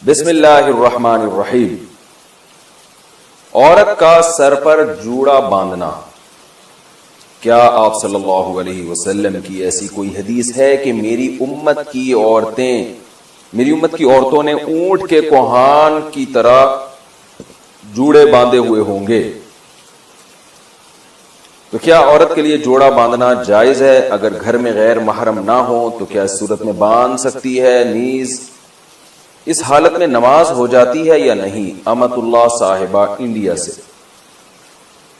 بسم اللہ الرحمن الرحیم۔ عورت کا سر پر جوڑا باندھنا، کیا آپ صلی اللہ علیہ وسلم کی ایسی کوئی حدیث ہے کہ میری امت کی عورتوں نے اونٹ کے کوہان کی طرح جوڑے باندھے ہوئے ہوں گے؟ تو کیا عورت کے لیے جوڑا باندھنا جائز ہے؟ اگر گھر میں غیر محرم نہ ہو تو کیا اس صورت میں باندھ سکتی ہے؟ نیز اس حالت میں نماز ہو جاتی ہے یا نہیں؟ امت اللہ صاحبہ انڈیا سے۔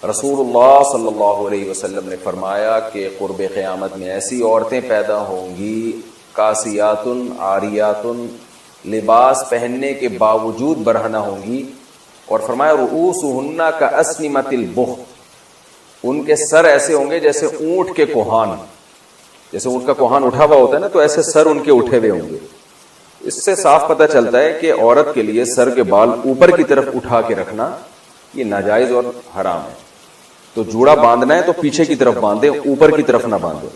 رسول اللہ صلی اللہ علیہ وسلم نے فرمایا کہ قرب قیامت میں ایسی عورتیں پیدا ہوں گی کاسیات عاریات، لباس پہننے کے باوجود برہنہ ہوں گی، اور فرمایا رؤوسہن کاسنمۃ البخت، ان کے سر ایسے ہوں گے جیسے اونٹ کے کوہان، جیسے اونٹ کا کوہان اٹھا ہوا ہوتا ہے نا، تو ایسے سر ان کے اٹھے ہوئے ہوں گے۔ اس سے صاف پتہ چلتا ہے کہ عورت کے لیے سر کے بال اوپر کی طرف اٹھا کے رکھنا یہ ناجائز اور حرام ہے۔ تو جوڑا باندھنا ہے تو پیچھے کی طرف باندھے، اوپر کی طرف نہ باندھے،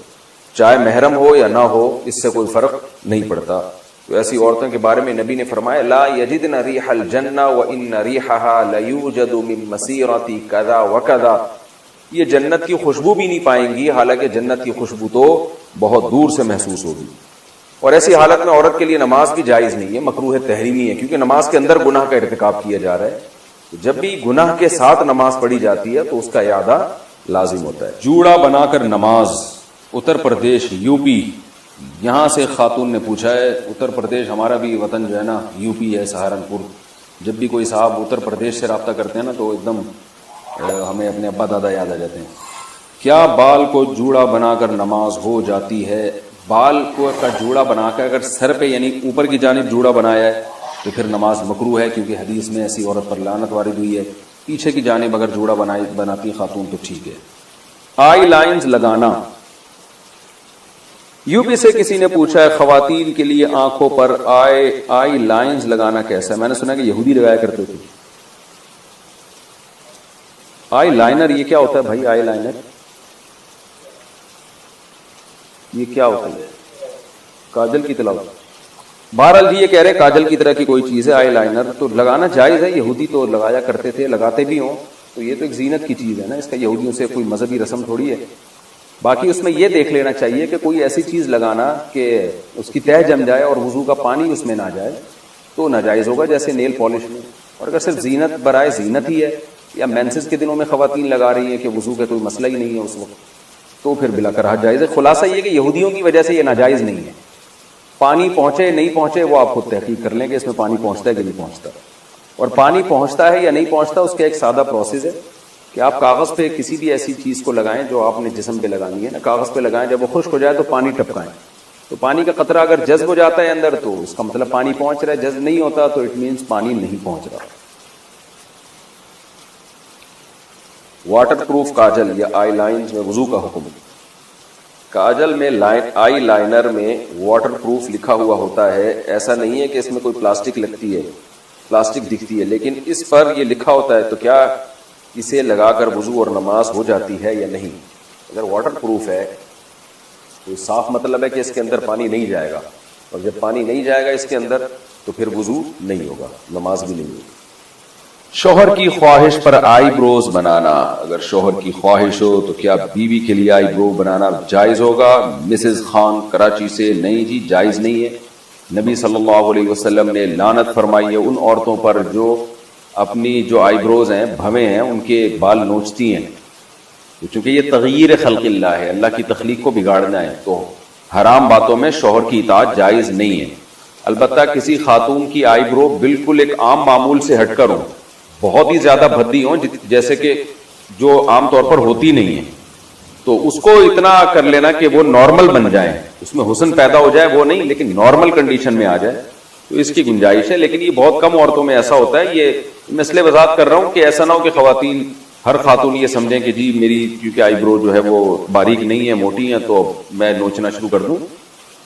چاہے محرم ہو یا نہ ہو، اس سے کوئی فرق نہیں پڑتا۔ تو ایسی عورتوں کے بارے میں نبی نے فرمایا لا یجدن ریح الجنہ وان ریحها لیوجد من مسیرۃ کذا وکذا، یہ جنت کی خوشبو بھی نہیں پائیں گی، حالانکہ جنت کی خوشبو تو بہت دور سے محسوس ہوگی۔ اور ایسی حالت میں عورت کے لیے نماز بھی جائز نہیں ہے، مکروہ تحریمی ہے، کیونکہ نماز کے اندر گناہ کا ارتکاب کیا جا رہا ہے۔ جب بھی گناہ کے ساتھ نماز پڑھی جاتی ہے تو اس کا اعادہ لازم ہوتا ہے۔ جوڑا بنا کر نماز، اتر پردیش یو پی، یہاں سے خاتون نے پوچھا ہے، اتر پردیش ہمارا بھی وطن جو ہے نا یو پی ہے، سہارنپور۔ جب بھی کوئی صاحب اتر پردیش سے رابطہ کرتے ہیں نا تو ایک دم ہمیں اپنے ابا دادا یاد آ جاتے ہیں۔ کیا بال کو جوڑا بنا کر نماز ہو جاتی ہے؟ بال کو کا جوڑا بنا کر اگر سر پہ یعنی اوپر کی جانب جوڑا بنایا ہے تو پھر نماز مکروہ ہے، کیونکہ حدیث میں ایسی عورت پر لعنت وارد ہوئی ہے۔ پیچھے کی جانب اگر جوڑا بناتی خاتون تو ٹھیک ہے۔ آئی لائنز لگانا، یو پی سے کسی نے پوچھا ہے خواتین کے لیے آنکھوں پر آئی لائنز لگانا کیسا ہے؟ میں نے سنا کہ یہودی لگایا کرتے تھے۔ آئی لائنر یہ کیا ہوتا ہے بھائی؟ آئی لائنر یہ کیا ہوتا ہے؟ کاجل کی طرح؟ بہرحال جی یہ کہہ رہے ہیں کاجل کی طرح کی کوئی چیز ہے آئی لائنر، تو لگانا جائز ہے، یہودی تو لگایا کرتے تھے، لگاتے بھی ہوں، تو یہ تو ایک زینت کی چیز ہے نا، اس کا یہودیوں سے کوئی مذہبی رسم تھوڑی ہے۔ باقی اس میں یہ دیکھ لینا چاہیے کہ کوئی ایسی چیز لگانا کہ اس کی تہ جم جائے اور وضو کا پانی اس میں نہ جائے تو ناجائز ہوگا، جیسے نیل پالش میں۔ اور اگر صرف زینت برائے زینت ہی ہے، یا مینسز کے دنوں میں خواتین لگا رہی ہیں کہ وضو کا کوئی مسئلہ ہی نہیں ہے اس وقت، تو پھر بلا کراہت جائز ہے۔ خلاصہ یہ کہ یہودیوں کی وجہ سے یہ ناجائز نہیں ہے۔ پانی پہنچے نہیں پہنچے وہ آپ خود تحقیق کر لیں کہ اس میں پانی پہنچتا ہے کہ نہیں پہنچتا، اور پانی پہنچتا ہے یا نہیں پہنچتا اس کا ایک سادہ پروسیس ہے کہ آپ کاغذ پہ کسی بھی ایسی چیز کو لگائیں جو آپ نے جسم پہ لگانی ہے نا، کاغذ پہ لگائیں، جب وہ خشک ہو جائے تو پانی ٹپکائیں، تو پانی کا قطرہ اگر جذب ہو جاتا ہے اندر تو اس کا مطلب پانی پہنچ رہا ہے، جذب نہیں ہوتا تو اٹ مینس پانی نہیں پہنچ رہا۔ واٹر پروف کاجل یا آئی لائنز میں وضو کا حکم۔ کاجل میں آئی لائنر میں واٹر پروف لکھا ہوا ہوتا ہے، ایسا نہیں ہے کہ اس میں کوئی پلاسٹک لگتی ہے، پلاسٹک دکھتی ہے، لیکن اس پر یہ لکھا ہوتا ہے، تو کیا اسے لگا کر وضو اور نماز ہو جاتی ہے یا نہیں؟ اگر واٹر پروف ہے تو صاف مطلب ہے کہ اس کے اندر پانی نہیں جائے گا، اور جب پانی نہیں جائے گا اس کے اندر تو پھر وضو نہیں ہوگا، نماز بھی نہیں ہوگی۔ شوہر کی خواہش پر آئی بروز بنانا، اگر شوہر کی خواہش ہو تو کیا بیوی کے لیے آئی برو بنانا جائز ہوگا؟ مسز خان کراچی سے، نہیں جی جائز نہیں ہے۔ نبی صلی اللہ علیہ وسلم نے لعنت فرمائی ہے ان عورتوں پر جو اپنی جو آئی بروز ہیں، بھویں ہیں، ان کے بال نوچتی ہیں، چونکہ یہ تغییر خلق اللہ ہے، اللہ کی تخلیق کو بگاڑنا ہے، تو حرام باتوں میں شوہر کی اطاعت جائز نہیں ہے۔ البتہ کسی خاتون کی آئی برو بالکل ایک عام معمول سے ہٹ کر ہو، بہت ہی زیادہ بھدی ہوں جیسے کہ جو عام طور پر ہوتی نہیں ہے، تو اس کو اتنا کر لینا کہ وہ نارمل بن جائیں، اس میں حسن پیدا ہو جائے وہ نہیں، لیکن نارمل کنڈیشن میں آ جائے تو اس کی گنجائش ہے، لیکن یہ بہت کم عورتوں میں ایسا ہوتا ہے۔ یہ میں اس لیے وضاحت کر رہا ہوں کہ ایسا نہ ہو کہ خواتین، ہر خاتون یہ سمجھیں کہ جی میری کیونکہ آئی برو جو ہے وہ باریک نہیں ہے، موٹی ہیں، تو میں نوچنا شروع کر دوں،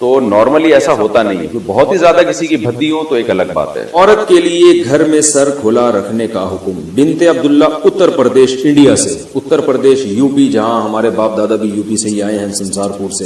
تو نارملی ایسا ہوتا نہیں ہے۔ بہت ہی زیادہ کسی کی بھدی ہو تو ایک الگ بات ہے۔ عورت کے لیے گھر میں سر کھلا رکھنے کا حکم، بنت عبداللہ اتر پردیش انڈیا سے، اتر پردیش یو پی جہاں ہمارے باپ دادا بھی یو پی سے ہی آئے ہیں، سنسار پور سے۔